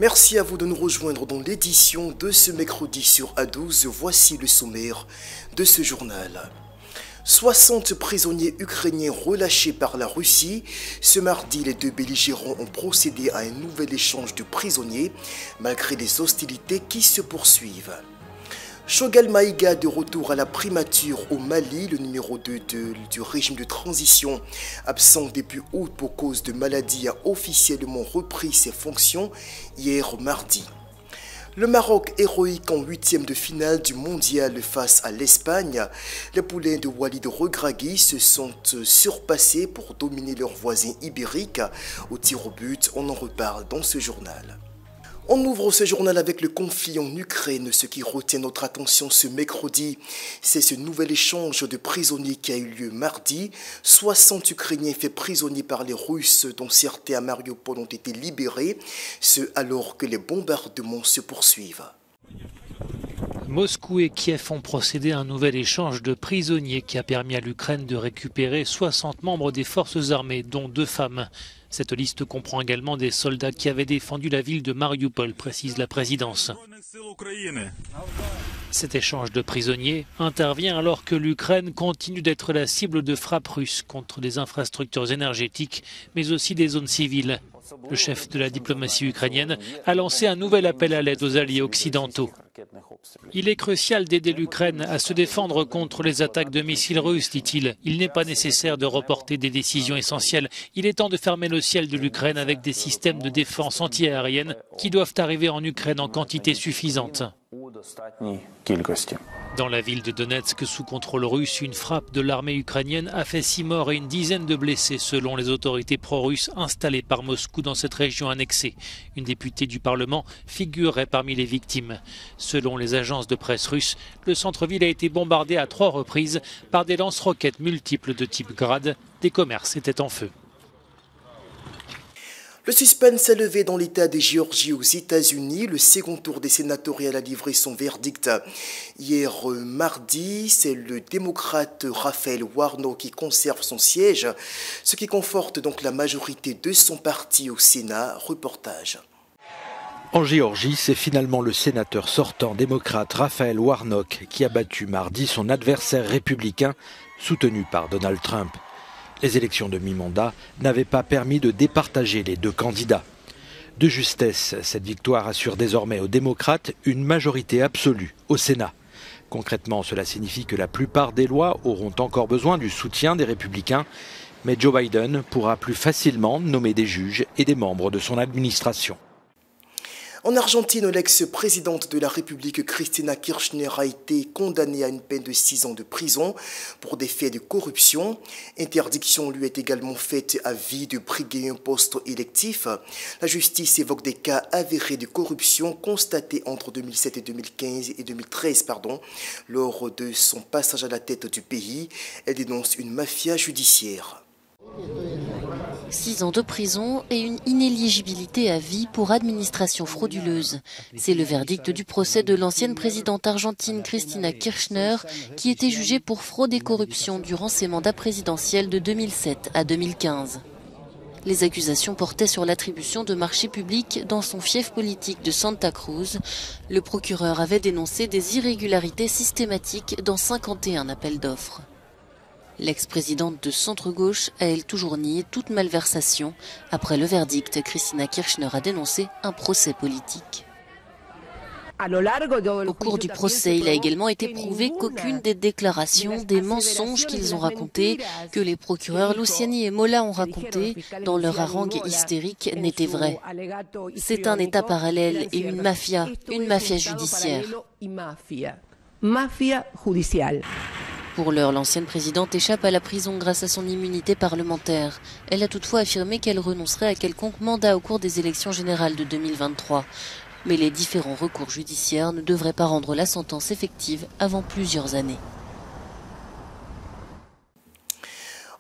Merci à vous de nous rejoindre dans l'édition de ce mercredi sur A12. Voici le sommaire de ce journal. 60 prisonniers ukrainiens relâchés par la Russie. Ce mardi, les deux belligérants ont procédé à un nouvel échange de prisonniers, malgré les hostilités qui se poursuivent. Choguel Maïga de retour à la primature au Mali, le numéro 2 du régime de transition, absent depuis août pour cause de maladie, a officiellement repris ses fonctions hier mardi. Le Maroc héroïque en huitième de finale du mondial face à l'Espagne. Les poulains de Walid Regragui se sont surpassés pour dominer leurs voisins ibériques au tir au but. On en reparle dans ce journal. On ouvre ce journal avec le conflit en Ukraine. Ce qui retient notre attention ce mercredi, c'est ce nouvel échange de prisonniers qui a eu lieu mardi. 60 Ukrainiens faits prisonniers par les Russes, dont certains à Mariupol ont été libérés, ce alors que les bombardements se poursuivent. Moscou et Kiev ont procédé à un nouvel échange de prisonniers qui a permis à l'Ukraine de récupérer 60 membres des forces armées, dont 2 femmes. Cette liste comprend également des soldats qui avaient défendu la ville de Mariupol, précise la présidence. Cet échange de prisonniers intervient alors que l'Ukraine continue d'être la cible de frappes russes contre des infrastructures énergétiques, mais aussi des zones civiles. Le chef de la diplomatie ukrainienne a lancé un nouvel appel à l'aide aux alliés occidentaux. Il est crucial d'aider l'Ukraine à se défendre contre les attaques de missiles russes, dit-il. Il n'est pas nécessaire de reporter des décisions essentielles. Il est temps de fermer le ciel de l'Ukraine avec des systèmes de défense antiaérienne qui doivent arriver en Ukraine en quantité suffisante. Dans la ville de Donetsk, sous contrôle russe, une frappe de l'armée ukrainienne a fait 6 morts et une dizaine de blessés, selon les autorités pro-russes installées par Moscou dans cette région annexée. Une députée du Parlement figurerait parmi les victimes. Selon les agences de presse russes, le centre-ville a été bombardé à 3 reprises par des lance-roquettes multiples de type Grad. Des commerces étaient en feu. Le suspense s'est levé dans l'État de Géorgie aux États-Unis. Le second tour des sénatoriales a livré son verdict hier mardi. C'est le démocrate Raphaël Warnock qui conserve son siège, ce qui conforte donc la majorité de son parti au Sénat. Reportage. En Géorgie, c'est finalement le sénateur sortant démocrate Raphaël Warnock qui a battu mardi son adversaire républicain soutenu par Donald Trump. Les élections de mi-mandat n'avaient pas permis de départager les 2 candidats. De justesse, cette victoire assure désormais aux démocrates une majorité absolue au Sénat. Concrètement, cela signifie que la plupart des lois auront encore besoin du soutien des républicains, mais Joe Biden pourra plus facilement nommer des juges et des membres de son administration. En Argentine, l'ex-présidente de la République, Cristina Kirchner, a été condamnée à une peine de 6 ans de prison pour des faits de corruption. Interdiction lui est également faite à vie de briguer un poste électif. La justice évoque des cas avérés de corruption constatés entre 2007 et 2013, lors de son passage à la tête du pays. Elle dénonce une mafia judiciaire. 6 ans de prison et une inéligibilité à vie pour administration frauduleuse. C'est le verdict du procès de l'ancienne présidente argentine Cristina Kirchner, qui était jugée pour fraude et corruption durant ses mandats présidentiels de 2007 à 2015. Les accusations portaient sur l'attribution de marchés publics dans son fief politique de Santa Cruz. Le procureur avait dénoncé des irrégularités systématiques dans 51 appels d'offres. L'ex-présidente de centre-gauche a elle toujours nié toute malversation. Après le verdict, Cristina Kirchner a dénoncé un procès politique. Au cours du procès, il a également été prouvé qu'aucune des déclarations, des mensonges qu'ils ont racontés, que les procureurs Luciani et Mola ont racontés dans leur harangue hystérique n'était vraie. C'est un État parallèle et une mafia judiciaire. Pour l'heure, l'ancienne présidente échappe à la prison grâce à son immunité parlementaire. Elle a toutefois affirmé qu'elle renoncerait à quelconque mandat au cours des élections générales de 2023. Mais les différents recours judiciaires ne devraient pas rendre la sentence effective avant plusieurs années.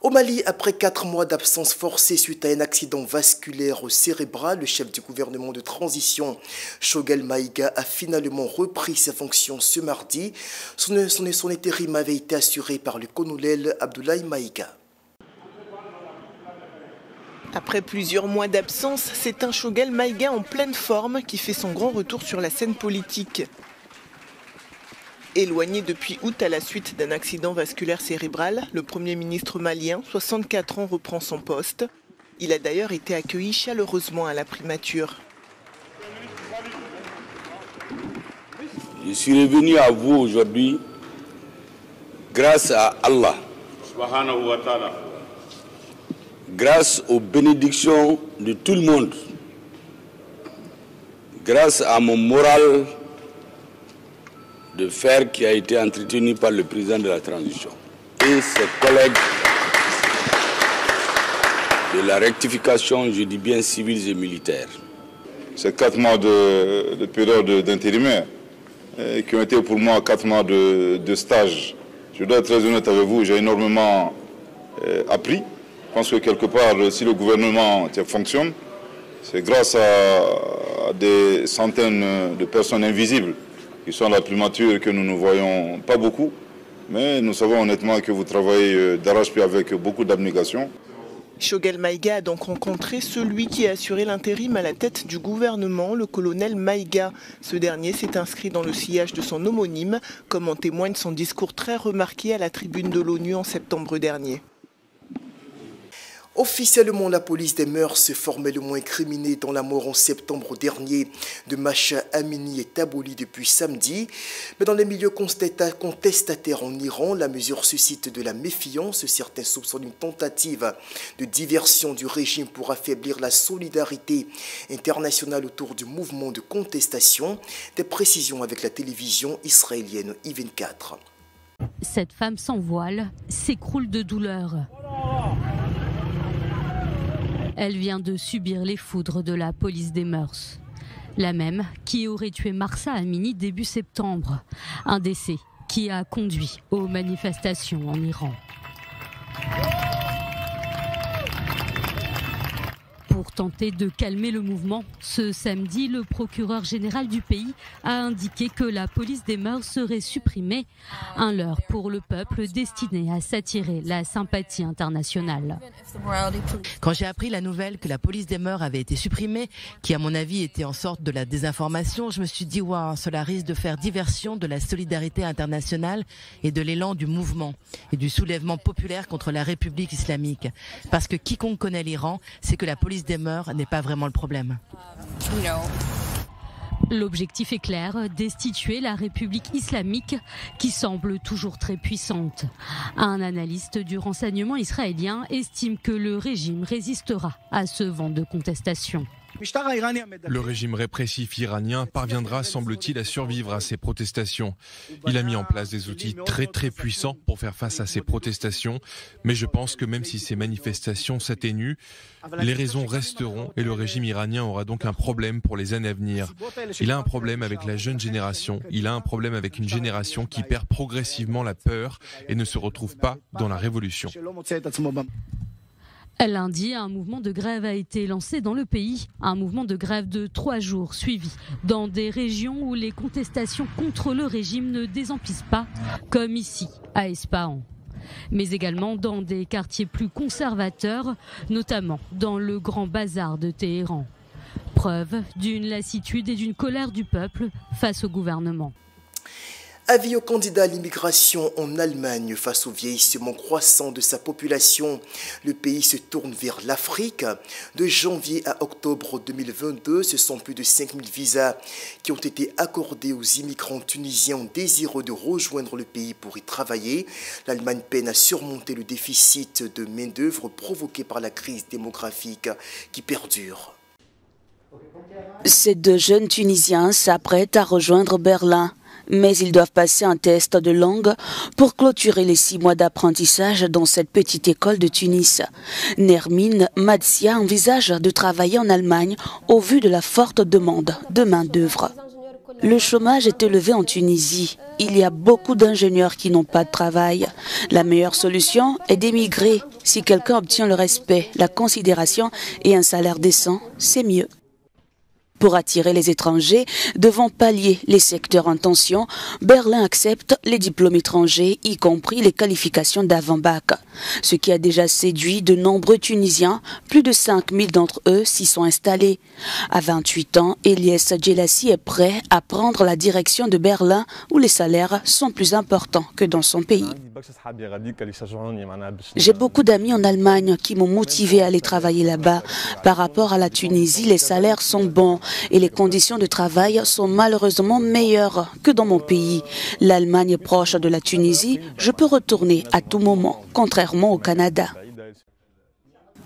Au Mali, après 4 mois d'absence forcée suite à un accident vasculaire cérébral, le chef du gouvernement de transition, Choguel Maïga, a finalement repris ses fonctions ce mardi. Son intérim avait été assuré par le colonel Abdoulaye Maïga. Après plusieurs mois d'absence, c'est un Choguel Maïga en pleine forme qui fait son grand retour sur la scène politique. Éloigné depuis août à la suite d'un accident vasculaire cérébral, le Premier ministre malien, 64 ans, reprend son poste. Il a d'ailleurs été accueilli chaleureusement à la primature. Je suis revenu à vous aujourd'hui grâce à Allah, grâce aux bénédictions de tout le monde, grâce à mon moral de fer qui a été entretenu par le président de la transition et ses collègues de la rectification, je dis bien civils et militaires. Ces 4 mois de période d'intérimaire qui ont été pour moi 4 mois de stage. Je dois être très honnête avec vous, j'ai énormément appris. Je pense que quelque part, si le gouvernement fonctionne, c'est grâce à des centaines de personnes invisibles qui sont à la primature et que nous ne voyons pas beaucoup. Mais nous savons honnêtement que vous travaillez d'arrache-pied avec beaucoup d'abnégation. Choguel Maïga a donc rencontré celui qui a assuré l'intérim à la tête du gouvernement, le colonel Maïga. Ce dernier s'est inscrit dans le sillage de son homonyme, comme en témoigne son discours très remarqué à la tribune de l'ONU en septembre dernier. Officiellement, la police des mœurs, formellement incriminée dans la mort en septembre dernier de Mahsa Amini, est abolie depuis samedi. Mais dans les milieux contestataires en Iran, la mesure suscite de la méfiance. Certains soupçonnent une tentative de diversion du régime pour affaiblir la solidarité internationale autour du mouvement de contestation. Des précisions avec la télévision israélienne I24. Cette femme sans voile s'écroule de douleur. Elle vient de subir les foudres de la police des mœurs. La même qui aurait tué Mahsa Amini début septembre. Un décès qui a conduit aux manifestations en Iran. Pour tenter de calmer le mouvement, ce samedi, le procureur général du pays a indiqué que la police des mœurs serait supprimée, un leurre pour le peuple destiné à s'attirer la sympathie internationale. Quand j'ai appris la nouvelle que la police des mœurs avait été supprimée, qui à mon avis était en sorte de la désinformation, je me suis dit waouh, cela risque de faire diversion de la solidarité internationale et de l'élan du mouvement et du soulèvement populaire contre la République islamique. Parce que quiconque connaît l'Iran, c'est que la police des mœurs n'est pas vraiment le problème. L'objectif est clair, destituer la République islamique qui semble toujours très puissante. Un analyste du renseignement israélien estime que le régime résistera à ce vent de contestation. Le régime répressif iranien parviendra, semble-t-il, à survivre à ces protestations. Il a mis en place des outils très puissants pour faire face à ces protestations, mais je pense que même si ces manifestations s'atténuent, les raisons resteront et le régime iranien aura donc un problème pour les années à venir. Il a un problème avec la jeune génération, il a un problème avec une génération qui perd progressivement la peur et ne se retrouve pas dans la révolution. Lundi, un mouvement de grève a été lancé dans le pays. Un mouvement de grève de 3 jours suivi dans des régions où les contestations contre le régime ne désemplissent pas, comme ici, à Ispahan. Mais également dans des quartiers plus conservateurs, notamment dans le Grand Bazar de Téhéran. Preuve d'une lassitude et d'une colère du peuple face au gouvernement. Avis au candidat à l'immigration en Allemagne. Face au vieillissement croissant de sa population, le pays se tourne vers l'Afrique. De janvier à octobre 2022, ce sont plus de 5000 visas qui ont été accordés aux immigrants tunisiens désireux de rejoindre le pays pour y travailler. L'Allemagne peine à surmonter le déficit de main-d'œuvre provoqué par la crise démographique qui perdure. Ces 2 jeunes Tunisiens s'apprêtent à rejoindre Berlin. Mais ils doivent passer un test de langue pour clôturer les 6 mois d'apprentissage dans cette petite école de Tunis. Nermine Madsia envisage de travailler en Allemagne au vu de la forte demande de main-d'œuvre. Le chômage est élevé en Tunisie. Il y a beaucoup d'ingénieurs qui n'ont pas de travail. La meilleure solution est d'émigrer. Si quelqu'un obtient le respect, la considération et un salaire décent, c'est mieux. Pour attirer les étrangers devant pallier les secteurs en tension, Berlin accepte les diplômes étrangers, y compris les qualifications d'avant-bac. Ce qui a déjà séduit de nombreux Tunisiens, plus de 5000 d'entre eux s'y sont installés. À 28 ans, Eliès Djelassi est prêt à prendre la direction de Berlin où les salaires sont plus importants que dans son pays. J'ai beaucoup d'amis en Allemagne qui m'ont motivé à aller travailler là-bas. Par rapport à la Tunisie, les salaires sont bons et les conditions de travail sont malheureusement meilleures que dans mon pays. L'Allemagne est proche de la Tunisie, je peux retourner à tout moment, contrairement au Canada.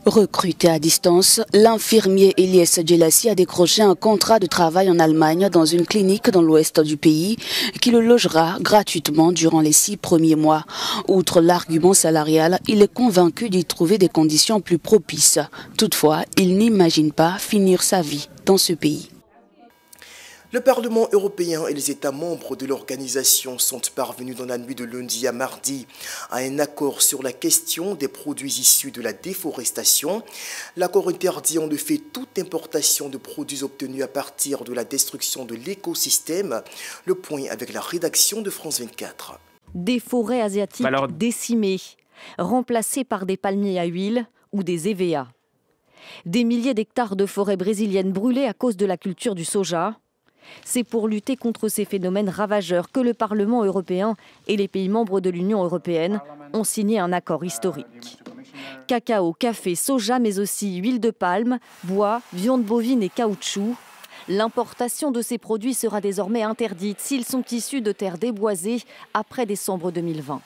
Recruté à distance, l'infirmier Eliès Djelassi a décroché un contrat de travail en Allemagne dans une clinique dans l'ouest du pays qui le logera gratuitement durant les 6 premiers mois. Outre l'argument salarial, il est convaincu d'y trouver des conditions plus propices. Toutefois, il n'imagine pas finir sa vie dans ce pays. Le Parlement européen et les États membres de l'organisation sont parvenus dans la nuit de lundi à mardi à un accord sur la question des produits issus de la déforestation. L'accord interdit en effet toute importation de produits obtenus à partir de la destruction de l'écosystème. Le point avec la rédaction de France 24. Des forêts asiatiques décimées, remplacées par des palmiers à huile ou des EVA. Des milliers d'hectares de forêts brésiliennes brûlées à cause de la culture du soja. C'est pour lutter contre ces phénomènes ravageurs que le Parlement européen et les pays membres de l'Union européenne ont signé un accord historique. Cacao, café, soja, mais aussi huile de palme, bois, viande bovine et caoutchouc. L'importation de ces produits sera désormais interdite s'ils sont issus de terres déboisées après décembre 2020.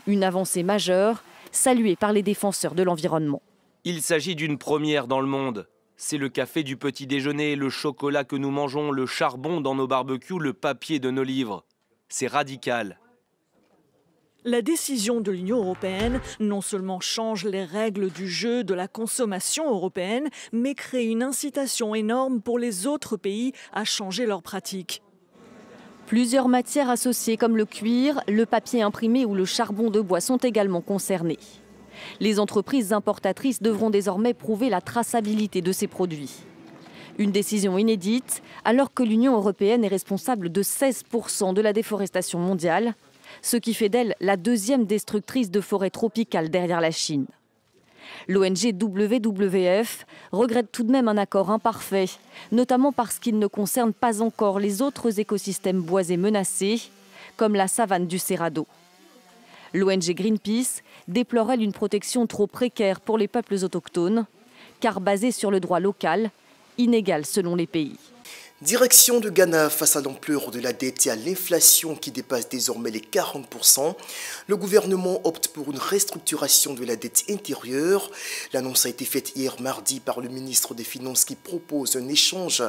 Une avancée majeure, saluée par les défenseurs de l'environnement. Il s'agit d'une première dans le monde. C'est le café du petit déjeuner, le chocolat que nous mangeons, le charbon dans nos barbecues, le papier de nos livres. C'est radical. La décision de l'Union européenne non seulement change les règles du jeu de la consommation européenne, mais crée une incitation énorme pour les autres pays à changer leurs pratiques. Plusieurs matières associées comme le cuir, le papier imprimé ou le charbon de bois sont également concernées. Les entreprises importatrices devront désormais prouver la traçabilité de ces produits. Une décision inédite alors que l'Union européenne est responsable de 16% de la déforestation mondiale, ce qui fait d'elle la deuxième destructrice de forêts tropicales derrière la Chine. L'ONG WWF regrette tout de même un accord imparfait, notamment parce qu'il ne concerne pas encore les autres écosystèmes boisés menacés, comme la savane du Cerrado. L'ONG Greenpeace déplore elle une protection trop précaire pour les peuples autochtones, car basée sur le droit local, inégale selon les pays. Direction de Ghana face à l'ampleur de la dette et à l'inflation qui dépasse désormais les 40%. Le gouvernement opte pour une restructuration de la dette intérieure. L'annonce a été faite hier mardi par le ministre des Finances qui propose un échange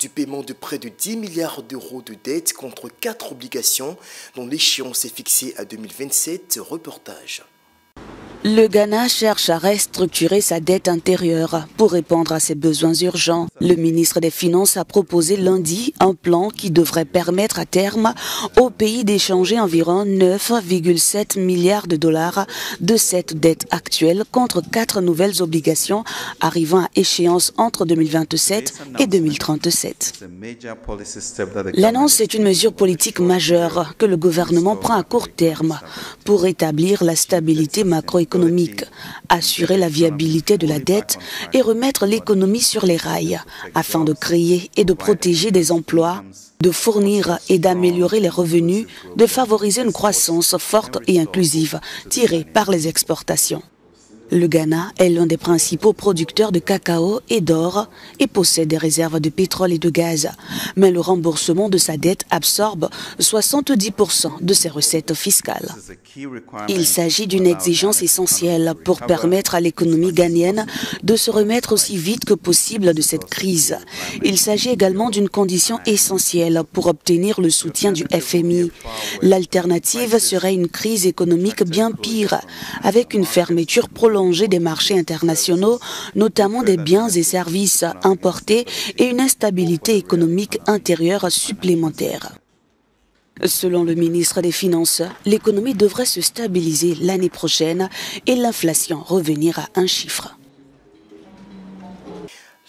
du paiement de près de 10 milliards d'euros de dette contre 4 obligations dont l'échéance est fixée à 2027. Reportage. Le Ghana cherche à restructurer sa dette intérieure pour répondre à ses besoins urgents. Le ministre des Finances a proposé lundi un plan qui devrait permettre à terme au pays d'échanger environ 9,7 milliards de dollars de cette dette actuelle contre 4 nouvelles obligations arrivant à échéance entre 2027 et 2037. L'annonce est une mesure politique majeure que le gouvernement prend à court terme pour établir la stabilité macroéconomique, assurer la viabilité de la dette et remettre l'économie sur les rails afin de créer et de protéger des emplois, de fournir et d'améliorer les revenus, de favoriser une croissance forte et inclusive tirée par les exportations. Le Ghana est l'un des principaux producteurs de cacao et d'or et possède des réserves de pétrole et de gaz. Mais le remboursement de sa dette absorbe 70% de ses recettes fiscales. Il s'agit d'une exigence essentielle pour permettre à l'économie ghanéenne de se remettre aussi vite que possible de cette crise. Il s'agit également d'une condition essentielle pour obtenir le soutien du FMI. L'alternative serait une crise économique bien pire, avec une fermeture prolongée des marchés internationaux, notamment des biens et services importés et une instabilité économique intérieure supplémentaire. Selon le ministre des Finances, l'économie devrait se stabiliser l'année prochaine et l'inflation revenir à un chiffre.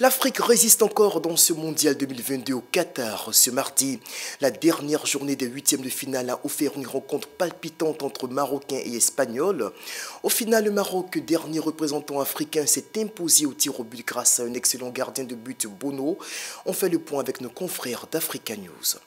L'Afrique résiste encore dans ce mondial 2022 au Qatar. Ce mardi, la dernière journée des huitièmes de finale a offert une rencontre palpitante entre Marocains et Espagnols. Au final, le Maroc, dernier représentant africain, s'est imposé au tir au but grâce à un excellent gardien de but, Bono. On fait le point avec nos confrères d'Africa News.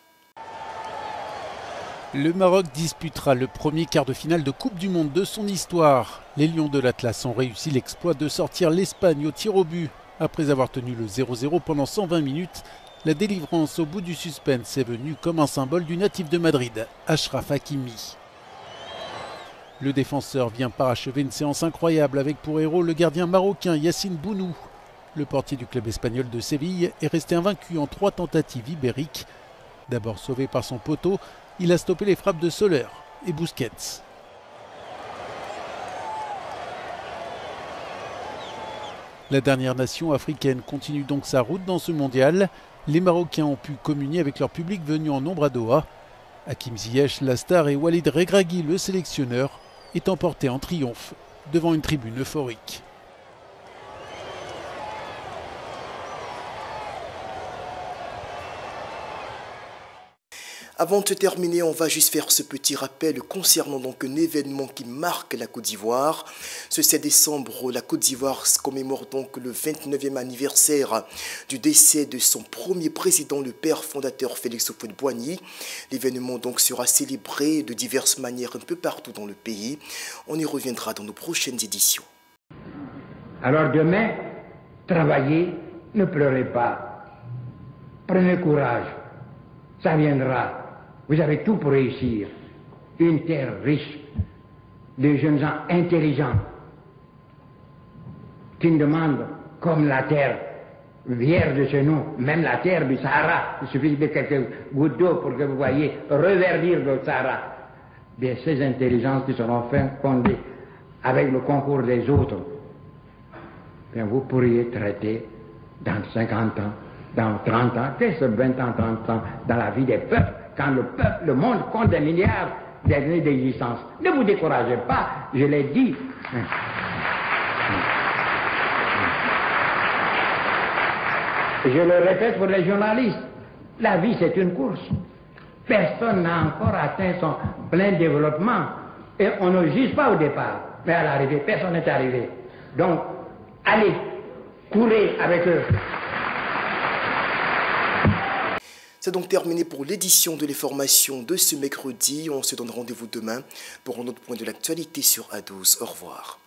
Le Maroc disputera le premier quart de finale de Coupe du Monde de son histoire. Les Lions de l'Atlas ont réussi l'exploit de sortir l'Espagne au tir au but. Après avoir tenu le 0-0 pendant 120 minutes, la délivrance au bout du suspense est venue comme un symbole du natif de Madrid, Achraf Hakimi. Le défenseur vient parachever une séance incroyable avec pour héros le gardien marocain Yassine Bounou. Le portier du club espagnol de Séville est resté invaincu en 3 tentatives ibériques. D'abord sauvé par son poteau, il a stoppé les frappes de Soler et Busquets. La dernière nation africaine continue donc sa route dans ce mondial. Les Marocains ont pu communier avec leur public venu en nombre à Doha. Hakim Ziyech, la star, et Walid Regragui, le sélectionneur, est emporté en triomphe devant une tribune euphorique. Avant de terminer, on va juste faire ce petit rappel concernant donc un événement qui marque la Côte d'Ivoire. Ce 7 décembre, la Côte d'Ivoire commémore donc le 29e anniversaire du décès de son premier président, le père fondateur Félix Houphouët-Boigny. L'événement donc sera célébré de diverses manières un peu partout dans le pays. On y reviendra dans nos prochaines éditions. Alors demain, travaillez, ne pleurez pas. Prenez courage, ça viendra. Vous avez tout pour réussir. Une terre riche, des jeunes gens intelligents, qui ne demandent, comme la terre vierge de chez nous, même la terre du Sahara, il suffit de quelques gouttes d'eau pour que vous voyez reverdir le Sahara. Bien, ces intelligences qui seront fondées avec le concours des autres, bien, vous pourriez traiter dans 50 ans, dans 30 ans, qu'est-ce que 20 ans, 30 ans, dans la vie des peuples, quand le peuple, le monde compte des milliards d'années d'existence. Ne vous découragez pas, je l'ai dit. Je le répète pour les journalistes, la vie c'est une course. Personne n'a encore atteint son plein développement. Et on ne juge pas au départ, mais à l'arrivée, personne n'est arrivé. Donc, allez, courez avec eux. C'est donc terminé pour l'édition de l'information de ce mercredi. On se donne rendez-vous demain pour un autre point de l'actualité sur A12. Au revoir.